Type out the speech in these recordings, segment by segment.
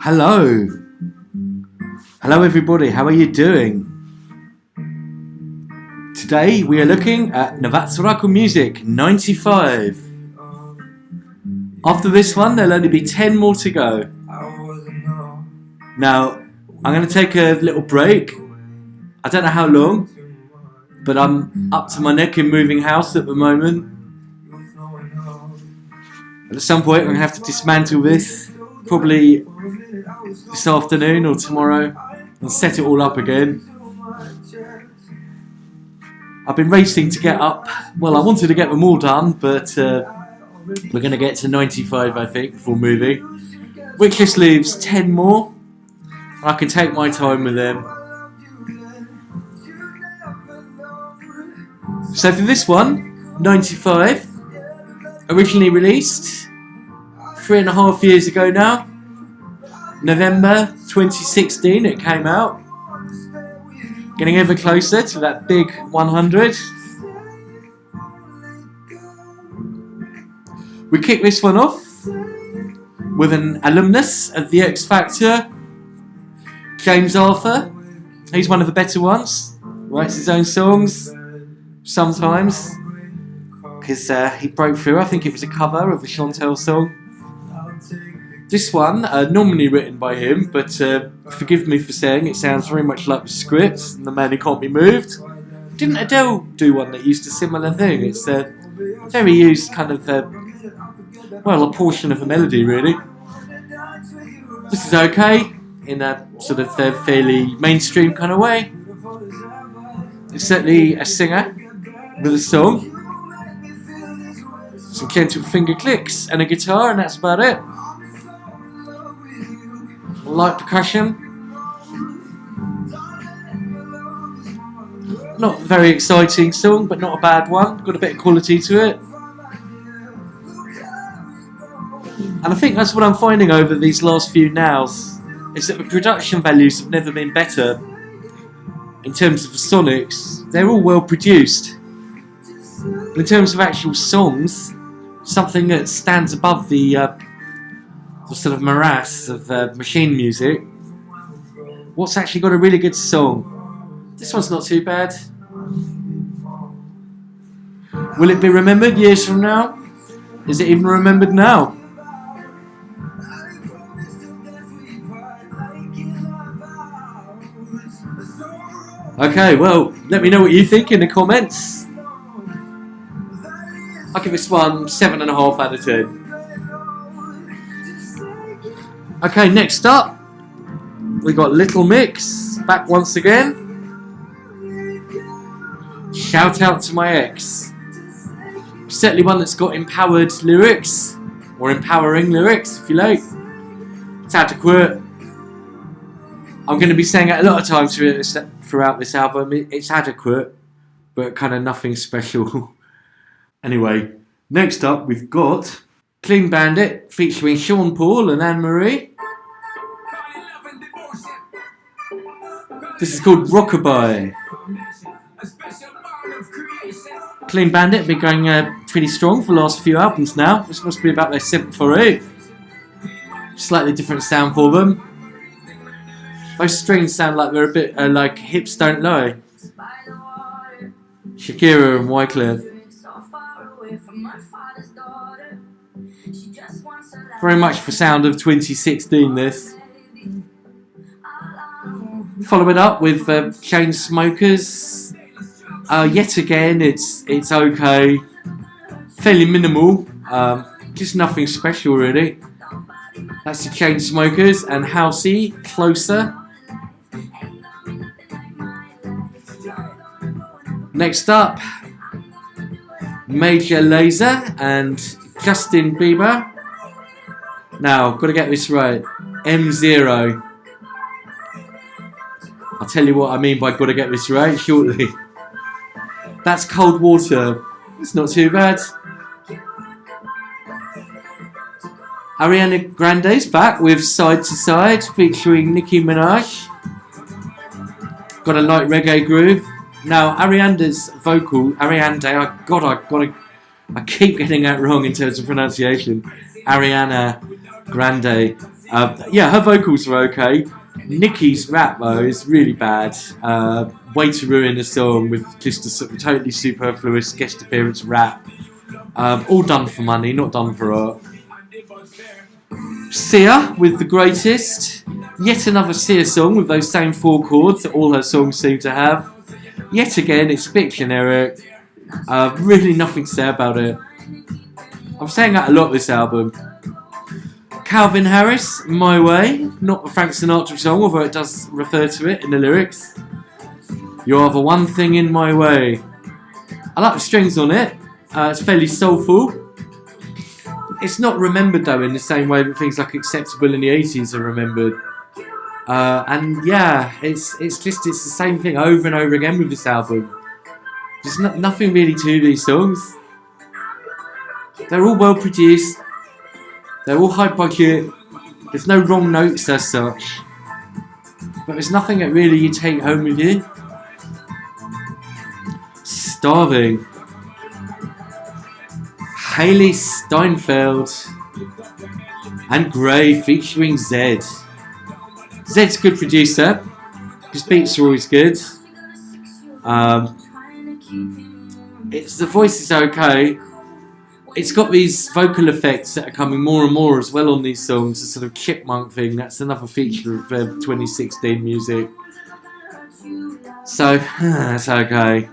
Hello. Hello everybody, how are you doing? Today we are looking at Navatsuraku Music 95. After this one there'll only be 10 more to go. Now I'm going to take a little break. I don't know how long, but I'm up to my neck in moving house at the moment. And at some point I'm going to have to dismantle this, probably this afternoon or tomorrow, and set it all up again. I've been racing to get up. Well, I wanted to get them all done, but we're going to get to 95 I think before moving, which just leaves 10 more. I can take my time with them. So for this one, 95, originally released 3.5 years ago now, November 2016 it came out, getting ever closer to that big 100. We kick this one off with an alumnus of the X Factor, James Arthur. He's one of the better ones, writes his own songs sometimes, because he broke through. I think it was a cover of a Chantel song. This one, normally written by him, but forgive me for saying it sounds very much like the script and The Man Who Can't Be Moved. Didn't Adele do one that used a similar thing? It's a very used kind of, well, a portion of the melody really. This is okay, in a sort of fairly mainstream kind of way. It's certainly a singer with a song, some gentle finger clicks and a guitar, and that's about it. Light percussion. Not a very exciting song, but not a bad one. Got a bit of quality to it. And I think that's what I'm finding over these last few nows, is that the production values have never been better. In terms of the sonics, they're all well produced. But in terms of actual songs, something that stands above the sort of morass of machine music, what's actually got a really good song? This one's not too bad. Will it be remembered years from now? Is it even remembered now? Okay, well, let me know what you think in the comments. I'll give this one 7.5 out of 10. Okay, next up, we got Little Mix, back once again. Shout out to my ex. Certainly one that's got empowered lyrics, or empowering lyrics, if you like. It's adequate. I'm going to be saying it a lot of times throughout this album. It's adequate, but kind of nothing special. Anyway, next up we've got Clean Bandit featuring Sean Paul and Anne-Marie. This is called Rockabye. Clean Bandit have been going pretty strong for the last few albums now. This must be about their 7th or 8th. Slightly different sound for them. Those strings sound like they're a bit like Hips Don't Lie. Shakira and Wyclef. Very much the sound of 2016 this. Follow it up with Chainsmokers. Yet again, it's okay. Fairly minimal. Just nothing special really. That's the Chainsmokers and Housey, Closer. Next up, Major Lazer and Justin Bieber. Now, got to get this right. M0. I'll tell you what I mean by got to get this right shortly. That's Cold Water. It's not too bad. Ariana Grande's back with Side to Side featuring Nicki Minaj. Got a light reggae groove. Now, Ariana's vocal, I keep getting that wrong in terms of pronunciation. Ariana Grande. Yeah, her vocals are okay. Nikki's rap though is really bad. Way to ruin a song with just a sort of totally superfluous guest appearance rap. All done for money, not done for art. Sia with The Greatest. Yet another Sia song with those same 4 chords that all her songs seem to have. Yet again, it's a bit generic. Really nothing to say about it. I'm saying that a lot this album. Calvin Harris, My Way. Not a Frank Sinatra song, although it does refer to it in the lyrics. You're the one thing in my way. I like the strings on it. It's fairly soulful. It's not remembered though in the same way that things like Acceptable in the 80s are remembered. And yeah, it's the same thing over and over again with this album. There's nothing really to these songs. They're all well produced. They're all high budget. There's no wrong notes as such. But there's nothing that really you take home with you. Starving. Hayley Steinfeld and Gray featuring Zed. Zed's a good producer. His beats are always good. The voice is okay. It's got these vocal effects that are coming more and more as well on these songs. A sort of chipmunk thing. That's another feature of 2016 music. So that's okay.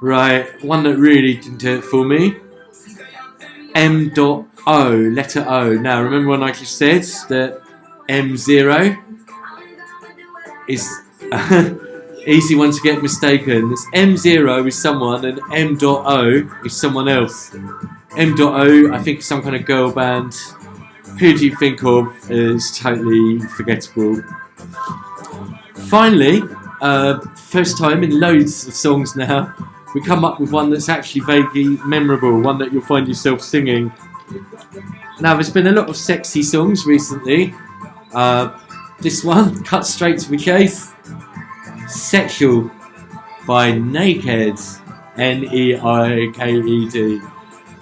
Right, one that really didn't do it for me. M.O, letter O. Now, remember when I just said that M0 is easy one to get mistaken. This M0 is someone and M.O is someone else. M.O, I think, is some kind of girl band. Who do you think of is totally forgettable. Finally, first time in loads of songs now, we come up with one that's actually vaguely memorable, one that you'll find yourself singing. Now, there's been a lot of sexy songs recently. This one, cut straight to the chase. Sexual by Naked, Neiked.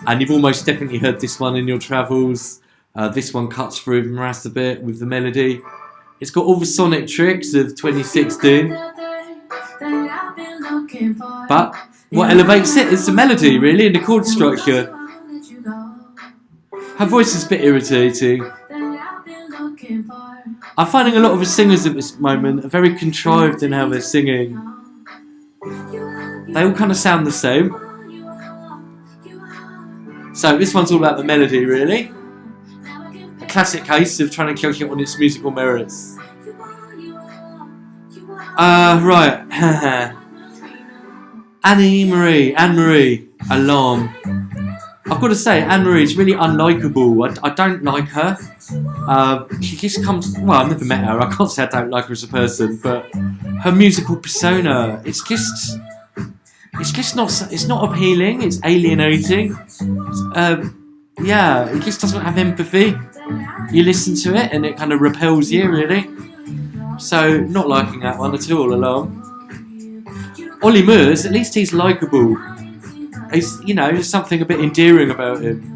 And you've almost definitely heard this one in your travels. This one cuts through the morass a bit with the melody. It's got all the sonic tricks of 2016. But what elevates it is the melody, really, and the chord structure. Her voice is a bit irritating. I'm finding a lot of the singers at this moment are very contrived in how they're singing. They all kind of sound the same. So this one's all about the melody, really. A classic case of trying to judge it on its musical merits. Right. Anne-Marie, Alarm. I've got to say, Anne-Marie is really unlikable. I don't like her. She just comes... Well, I've never met her. I can't say I don't like her as a person, but her musical persona, it's just not... It's not appealing. It's alienating. Yeah, it just doesn't have empathy. You listen to it and it kind of repels you, really. So, not liking that one at all, Alarm. Ollie Murs, at least he's likeable. There's something a bit endearing about him.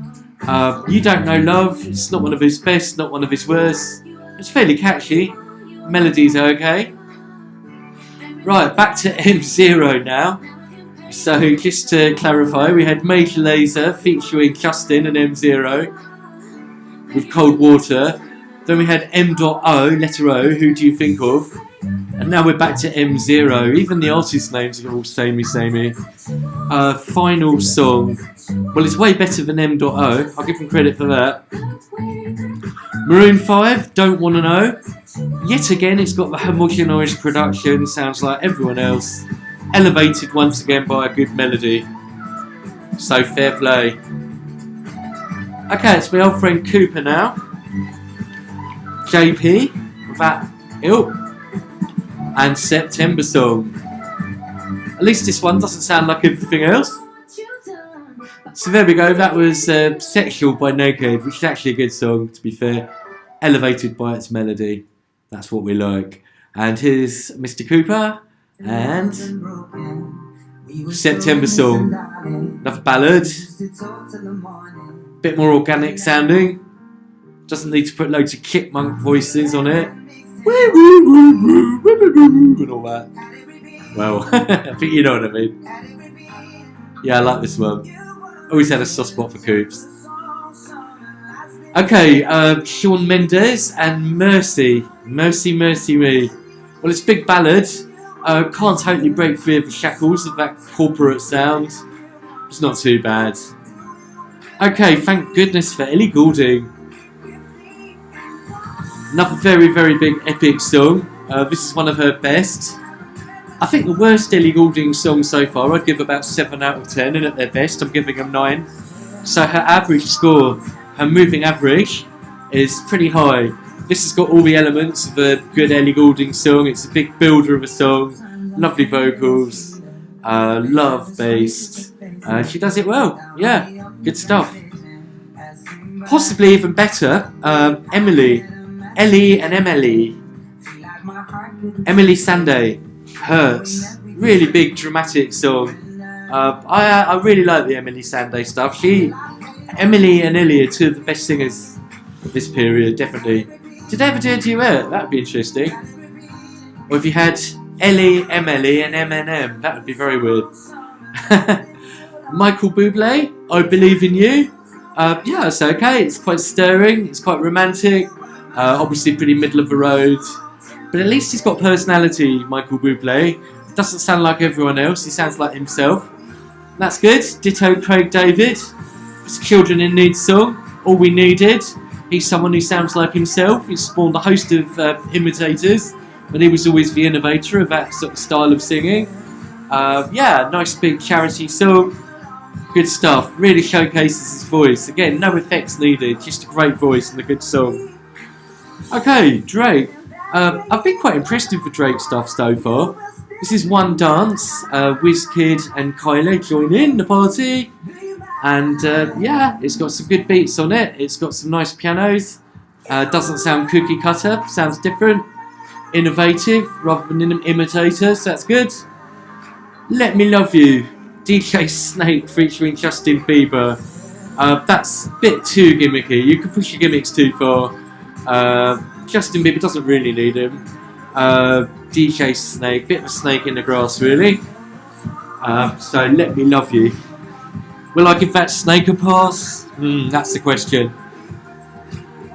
You Don't Know Love, it's not one of his best, not one of his worst. It's fairly catchy. Melodies are okay. Right, back to M0 now. So, just to clarify, we had Major Lazer featuring Justin and M0 with Cold Water. Then we had M.O, letter O, Who Do You Think Of? And now we're back to M0. Even the artist names are all samey. Final song. Well, it's way better than M.O. I'll give them credit for that. Maroon 5, Don't Wanna Know. Yet again, it's got the homogenised production. Sounds like everyone else. Elevated once again by a good melody. So fair play. Okay, it's my old friend Cooper now. JP, with that ilk. And September Song. At least this one doesn't sound like everything else. So there we go, that was Sexual by Naked, which is actually a good song, to be fair. Elevated by its melody. That's what we like. And here's Mr. Cooper and September Song. Another ballad. Bit more organic sounding. Doesn't need to put loads of chipmunk voices on it. And all that. Well, I think you know what I mean. Yeah, I like this one. Always had a soft spot for Coops. Okay, Shawn Mendes and Mercy. Mercy, Mercy Me. Well, it's a big ballad. Can't totally break free of the shackles of that corporate sound. It's not too bad. Okay, thank goodness for Ellie Goulding. Another very, very big epic song. This is one of her best. I think the worst Ellie Goulding song so far, I'd give about 7 out of 10, and at their best, I'm giving them 9. So her average score, her moving average, is pretty high. This has got all the elements of a good Ellie Goulding song. It's a big builder of a song, lovely vocals, love-based. She does it well, yeah, good stuff. Possibly even better, Emily. Ellie and Emily. Emily Sandé. Hurts. Really big dramatic song. I really like the Emily Sandé stuff. Emily and Ellie are 2 of the best singers of this period, definitely. Did they ever do a duet? That would be interesting. Or if you had Ellie, Emily and M&M, that would be very weird. Michael Bublé, I Believe in You. Yeah, it's okay. It's quite stirring. It's quite romantic. Obviously pretty middle of the road. But at least he's got personality, Michael Bublé. Doesn't sound like everyone else. He sounds like himself. That's good. Ditto Craig David. It's a Children in Need song. All we needed. He's someone who sounds like himself. He's spawned a host of imitators. But he was always the innovator of that sort of style of singing. Yeah, nice big charity song. Good stuff. Really showcases his voice. Again, no effects needed. Just a great voice and a good song. Okay, Drake. I've been quite impressed with the Drake stuff so far. This is One Dance. Wizkid and Kylie join in the party. And yeah, it's got some good beats on it. It's got some nice pianos. Doesn't sound cookie cutter. Sounds different. Innovative rather than an imitator. So that's good. Let Me Love You. DJ Snake featuring Justin Bieber. That's a bit too gimmicky. You could push your gimmicks too far. Justin Bieber doesn't really need him. DJ Snake, bit of a snake in the grass really. So Let Me Love You. Will I give that snake a pass? That's the question.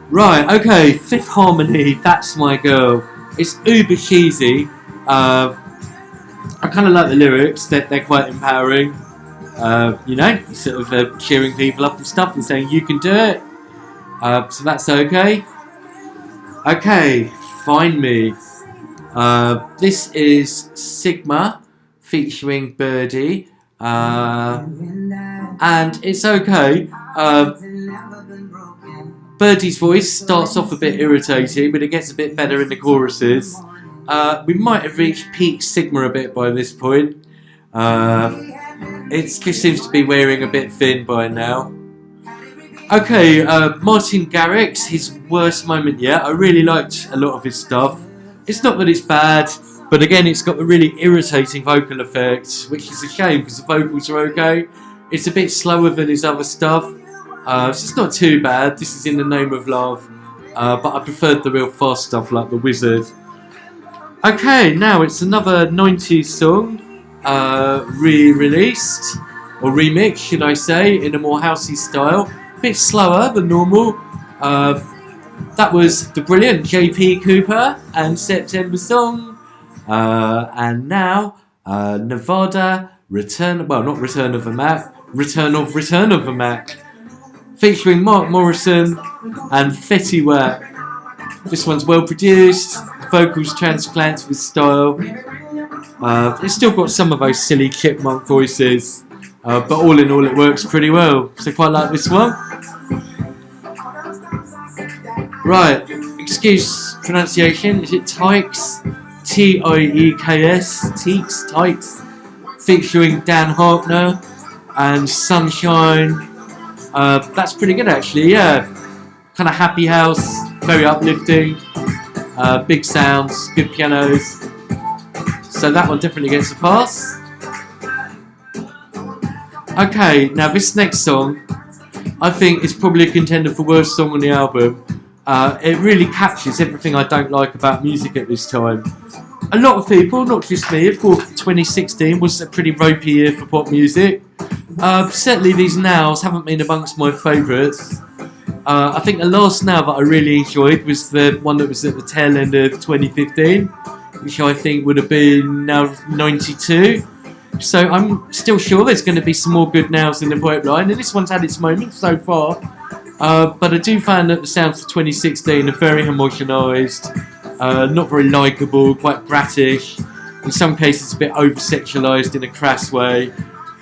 Right, okay, Fifth Harmony, That's My Girl. It's uber cheesy. I kind of like the lyrics, they're quite empowering. You know, sort of cheering people up and stuff and saying you can do it. So that's okay. Okay, Find Me. This is Sigma featuring Birdie. And it's okay. Birdie's voice starts off a bit irritating, but it gets a bit better in the choruses. We might have reached peak Sigma a bit by this point. It just seems to be wearing a bit thin by now. Okay, Martin Garrix, his worst moment yet. I really liked a lot of his stuff. It's not that it's bad, but again, it's got a really irritating vocal effect, which is a shame because the vocals are okay. It's a bit slower than his other stuff. So it's not too bad. This is In the Name of Love. But I preferred the real fast stuff like The Wizard. Okay, now it's another 90s song. Re-released, or remix, should I say, in a more housey style. A bit slower than normal. That was the brilliant JP Cooper and September Song. And now, Nevada, Return of the Mac, Return of the Mac. Featuring Mark Morrison and Fetty Wap. This one's well produced, vocals transplant with style. It's still got some of those silly chipmunk voices, but all in all it works pretty well. So I quite like this one. Right, excuse pronunciation, is it Tykes? T-I-E-K-S, Tykes, featuring Dan Harkner and Sunshine. That's pretty good actually, yeah. Kind of happy house, very uplifting, big sounds, good pianos. So that one definitely gets a pass. Okay, now this next song, I think is probably a contender for worst song on the album. It really captures everything I don't like about music at this time. A lot of people, not just me, have thought 2016 was a pretty ropey year for pop music. Certainly these nows haven't been amongst my favourites. I think the last now that I really enjoyed was the one that was at the tail end of 2015, which I think would have been now 92. So I'm still sure there's going to be some more good nows in the pipeline, and this one's had its moments so far. But I do find that the sounds of 2016 are very homogenised, not very likeable, quite brattish, in some cases a bit over-sexualised in a crass way,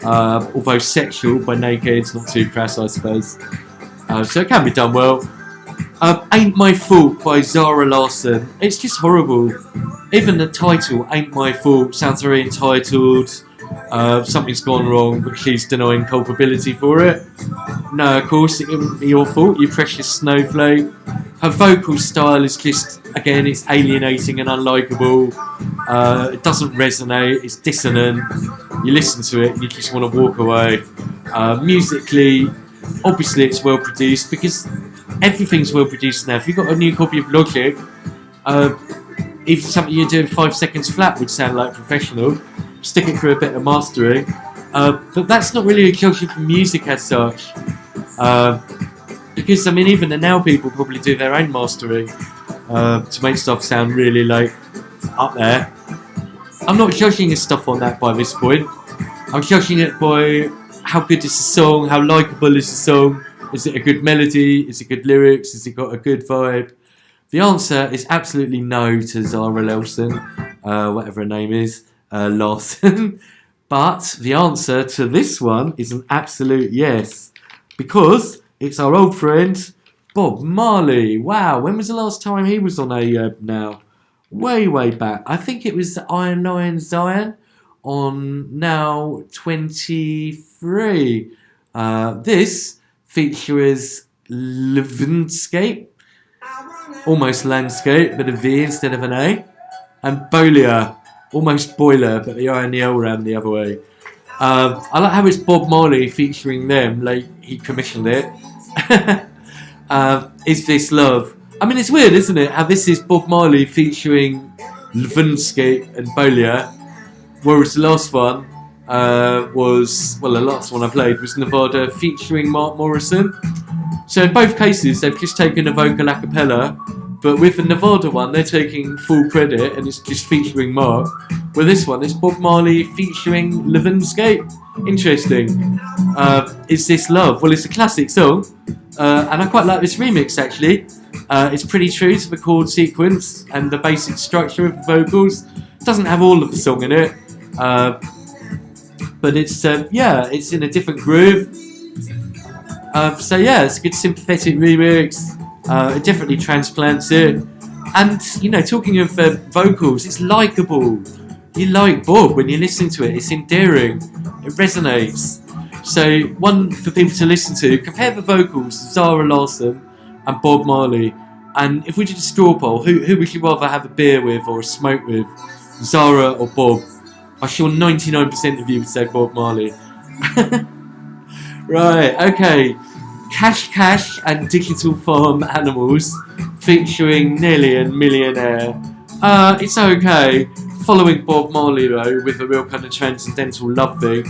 although sexual by naked, not too crass I suppose. So it can be done well. Ain't My Fault by Zara Larsson. It's just horrible. Even the title, Ain't My Fault, sounds very entitled. Something's gone wrong, but she's denying culpability for it. No, of course, it wouldn't be your fault, you precious snowflake. Her vocal style is just, again, it's alienating and unlikable. It doesn't resonate, it's dissonant. You listen to it and you just want to walk away. Musically, obviously it's well produced, because everything's well produced now. If you've got a new copy of Logic, even something you're doing 5 seconds flat would sound like professional. Stick it through a bit of mastering. But that's not really a culture for music as such. Because, I mean, even the now people probably do their own mastering to make stuff sound really, like, up there. I'm not judging his stuff on that by this point. I'm judging it by how good is the song, how likeable is the song, is it a good melody, is it good lyrics, has it got a good vibe? The answer is absolutely no to Zara Larsson, whatever her name is, Larsson. But the answer to this one is an absolute yes, because it's our old friend Bob Marley. Wow, when was the last time he was on a now? Way back. I think it was the Iron Lion Zion on now 23. This features LVNDSCAPE, almost landscape, but a V instead of an A, and Bolier, almost boiler, but the I and the L ran the other way. I like how it's Bob Marley featuring them, like he commissioned it. Is This Love? I mean, it's weird, isn't it, how this is Bob Marley featuring LVNDSCAPE and Bolier, whereas the last one the last one I played was Nevada featuring Mark Morrison. So in both cases, they've just taken a vocal a cappella, but with the Nevada one, they're taking full credit and it's just featuring Mark. With this one, it's Bob Marley featuring LVNDSCAPE. Interesting. Is This Love? Well, it's a classic song, and I quite like this remix actually. It's pretty true to the chord sequence and the basic structure of the vocals. It doesn't have all of the song in it, but it's it's in a different groove. So yeah, it's a good sympathetic remix. It definitely transplants it. And, you know, talking of vocals, it's likeable. You like Bob when you listen to it. It's endearing. It resonates. So, one for people to listen to. Compare the vocals, Zara Larsson and Bob Marley. And if we did a straw poll, who would you rather have a beer with or a smoke with? Zara or Bob? I'm sure 99% of you would say Bob Marley. Right, okay. Cash and Digital Farm Animals featuring Nearly a Millionaire. It's okay. Following Bob Marley though, with a real kind of transcendental love thing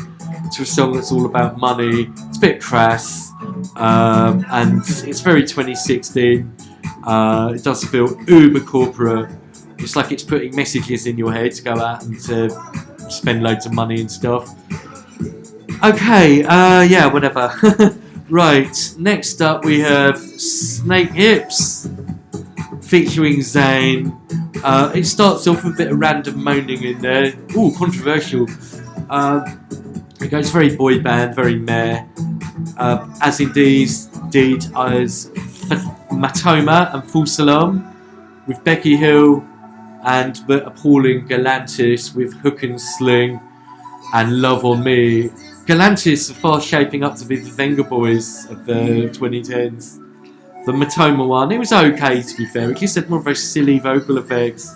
to a song that's all about money. It's a bit crass, and it's very 2016. It does feel uber corporate. It's like it's putting messages in your head to go out and to spend loads of money and stuff. Okay, whatever. Right, next up we have Snake Hips featuring Zayn. It starts off with a bit of random moaning in there. Ooh, controversial. It goes very boy band, very meh. As indeed as Matoma and Full Salam with Becky Hill, and the appalling Galantis with Hook and Sling and Love on Me. Galantis are fast shaping up to be the Venga Boys of the 2010s. The Matoma one, it was okay to be fair, it just had more of those silly vocal effects.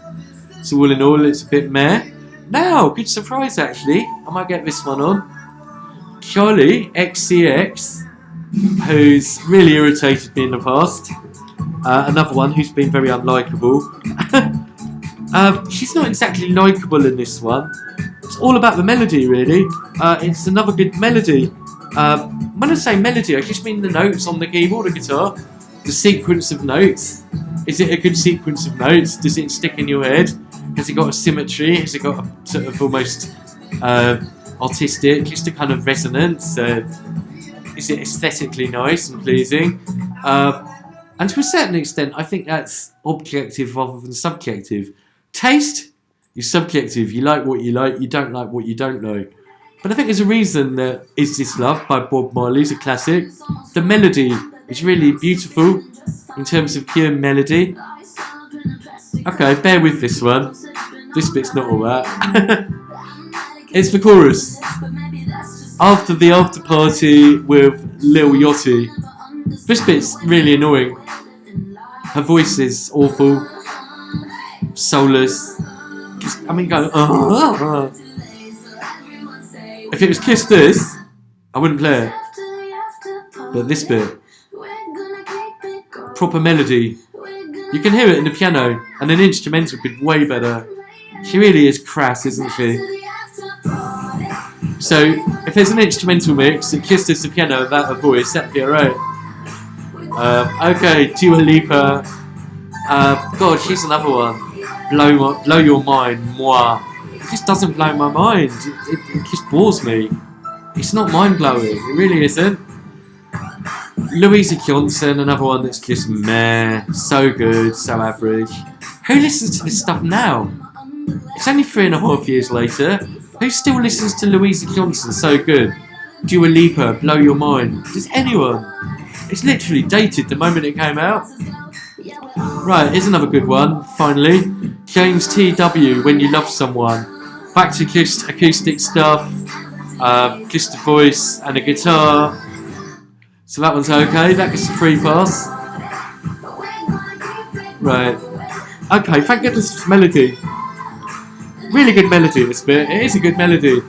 So all in all, it's a bit meh. Now, good surprise actually, I might get this one on. Charlie XCX, who's really irritated me in the past, Another one who's been very unlikable. She's not exactly likeable in this one. It's all about the melody, really. It's another good melody. When I say melody, I just mean the notes on the keyboard or guitar. The sequence of notes. Is it a good sequence of notes? Does it stick in your head? Has it got a symmetry? Has it got a sort of almost artistic, just a kind of resonance? Is it aesthetically nice and pleasing? And to a certain extent, I think that's objective rather than subjective. Taste is subjective. You like what you like, you don't like what you don't like. But I think there's a reason that Is This Love by Bob Marley is a classic. The melody is really beautiful in terms of pure melody. Okay, bear with this one. This bit's not all that. It's the chorus. After the after party with Lil Yachty. This bit's really annoying. Her voice is awful. Soulless. I mean, go. If it was Kiss This, I wouldn't play it. But this bit, proper melody. You can hear it in the piano, and an instrumental would be way better. She really is crass, isn't she? So, if there's an instrumental mix that Kiss This the piano without a voice, that'd be alright. Okay, Dua Lipa. God, she's another one. Blow Your Mind, moi. It just doesn't blow my mind. It just bores me. It's not mind-blowing. It really isn't. Louisa Johnson, another one that's just meh. So good, so average. Who listens to this stuff now? It's only 3.5 years later. Who still listens to Louisa Johnson? So good. Dua Lipa, Blow Your Mind. Does anyone? It's literally dated the moment it came out. Right, here's another good one, finally. James T.W., When You Love Someone. Back to just acoustic stuff, just a voice and a guitar. So that one's okay, that gets a free pass. Right. Okay, thank goodness for melody. Really good melody, this bit. It is a good melody.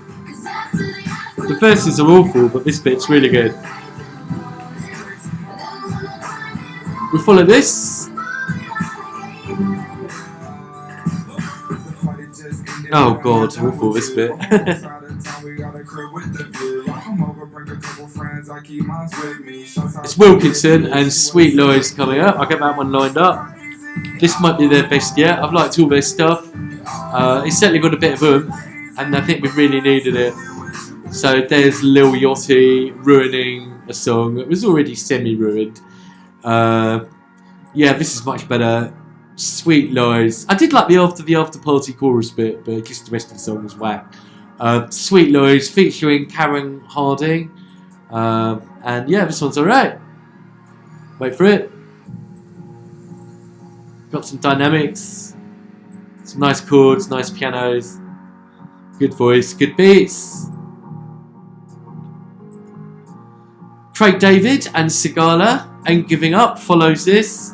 The verses are awful, but this bit's really good. We follow this. Oh god, awful this bit. It's Wilkinson and Sweet Lloyd's coming up. I'll get that one lined up. This might be their best yet. I've liked all their stuff. It's certainly got a bit of oomph, and I think we've really needed it. So there's Lil Yachty ruining a song that was already semi-ruined. Yeah, this is much better. Sweet Lloyd's. I did like the after party chorus bit, but just the rest of the song was whack. Sweet Lloyd's featuring Karen Harding. And yeah, this one's alright. Wait for it. Got some dynamics, some nice chords, nice pianos, good voice, good beats. Craig David and Sigala, Ain't Giving Up, follows this.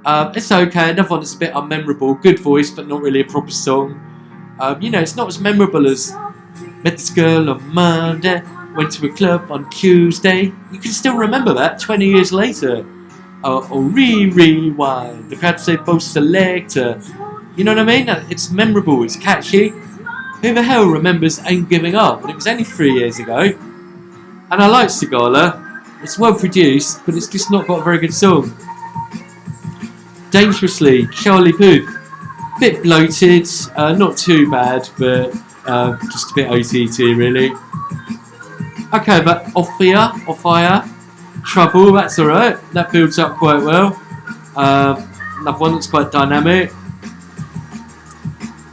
It's okay, another one that's a bit unmemorable. Good voice, but not really a proper song. You know, it's not as memorable as Met This Girl on Monday, went to a club on Tuesday. You can still remember that 20 years later. Or rewind. The crowd say both selector. You know what I mean? It's memorable, it's catchy. Who the hell remembers Ain't Giving Up? And it was only 3 years ago. And I like Sigala. It's well produced, but it's just not got a very good song. Dangerously, Charlie Puth. Bit bloated, not too bad, but just a bit OTT really. Okay, but Off Fire, Trouble, that's alright. That builds up quite well. Another one that's quite dynamic.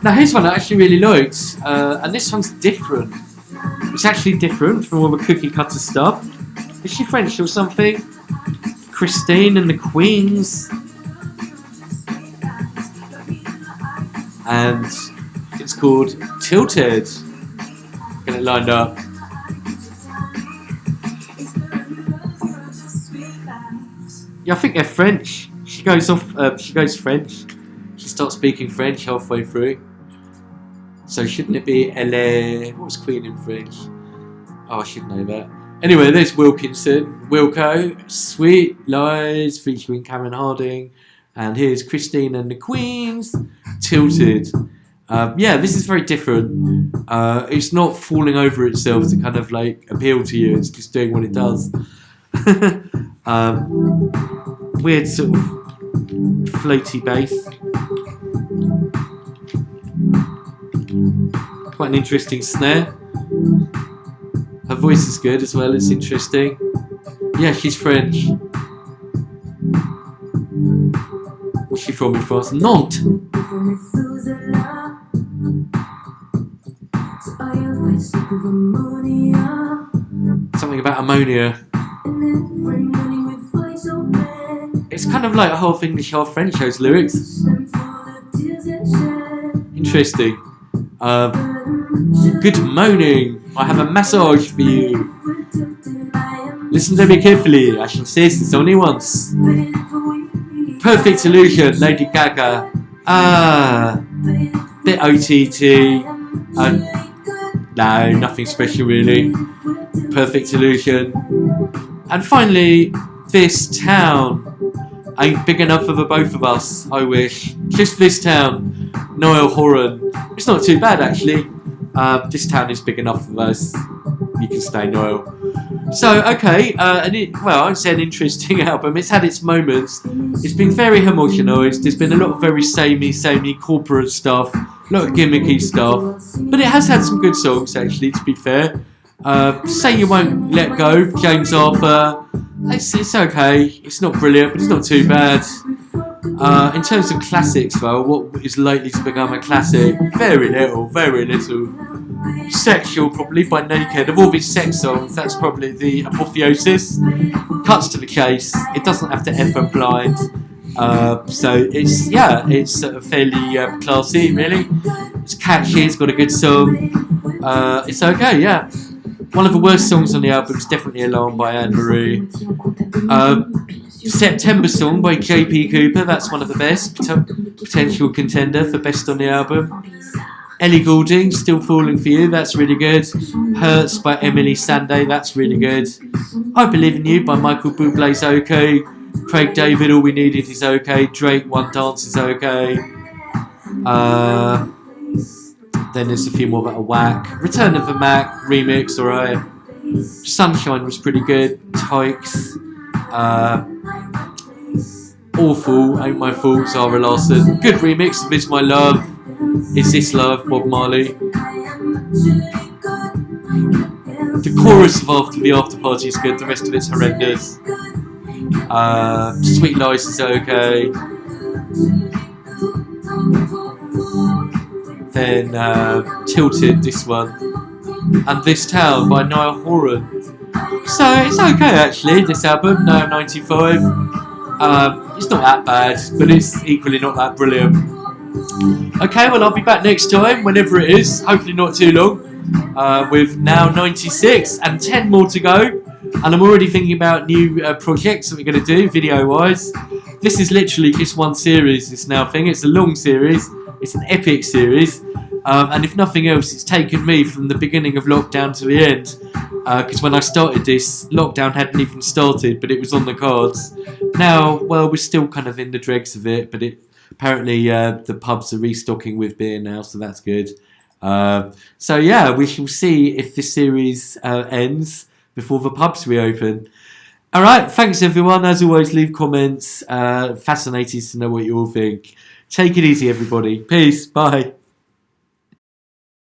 Now here's one I actually really liked, and this one's different. It's actually different from all the cookie cutter stuff. Is she French or something? Christine and the Queens. And it's called Tilted. Get it lined up. Yeah, I think they're French. She goes French. She starts speaking French halfway through. So shouldn't it be Elle? What was Queen in French? Oh, I should know that. Anyway, there's Wilco, Sweet Lies, featuring Karen Harding. And here's Christine and the Queens, Tilted. Yeah, this is very different. It's not falling over itself to kind of like appeal to you. It's just doing what it does. Weird sort of floaty bass. Quite an interesting snare. Her voice is good as well, it's interesting. Yeah, she's French. Where's she from in France? Nantes! Something about ammonia. It's kind of like half English, half French, those lyrics. Interesting. Good moaning. I have a massage for you. Listen to me carefully. I shall say this only once. Perfect Illusion, Lady Gaga. The OTT. No, nothing special really. Perfect Illusion. And finally, This Town. Ain't big enough for the both of us, I wish. Just This Town. Niall Horan. It's not too bad actually. This Town is big enough for us. You can stay, Niall. So, okay, well, I'd say an interesting album. It's had its moments. It's been very homogenised. There's been a lot of very samey corporate stuff, a lot of gimmicky stuff. But it has had some good songs, actually, to be fair. Say You Won't Let Go, James Arthur. It's okay. It's not brilliant, but it's not too bad. In terms of classics, though, what is likely to become a classic? Very little. Sexual, probably, by Naked. Of all these sex songs, that's probably the apotheosis. Cuts to the chase. It doesn't have to F and blind. So it's fairly classy, really. It's catchy, it's got a good song. It's okay, yeah. One of the worst songs on the album is definitely Alarm by Anne-Marie. September Song by J.P. Cooper, that's one of the best. Potential contender for best on the album. Ellie Goulding, Still Falling For You, that's really good. Hurts by Emily Sandé, that's really good. I Believe In You by Michael Bublé is okay. Craig David, All We Needed is okay. Drake, One Dance is okay. Then there's a few more that are whack. Return of the Mac, remix, alright. Sunshine was pretty good. Tykes. Awful, Ain't My Fault, Zara Larsson. Good remix of Is My Love. Is This Love, Bob Marley. The chorus of The After Party is good, the rest of it's horrendous. Sweet Lies is okay. Then Tilted, this one. And This Town by Niall Horan. So it's okay actually, this album, now 95. It's not that bad, but it's equally not that brilliant. Okay, well I'll be back next time, whenever it is, hopefully not too long, with now 96 and 10 more to go. And I'm already thinking about new projects that we're going to do, video-wise. This is literally just one series, this now thing. It's a long series, it's an epic series. And if nothing else, it's taken me from the beginning of lockdown to the end. Because when I started this, lockdown hadn't even started, but it was on the cards. Now, well, we're still kind of in the dregs of it, but apparently the pubs are restocking with beer now, so that's good. So yeah, we shall see if this series ends before the pubs reopen. Alright, thanks everyone. As always, leave comments. Fascinated to know what you all think. Take it easy, everybody. Peace. Bye.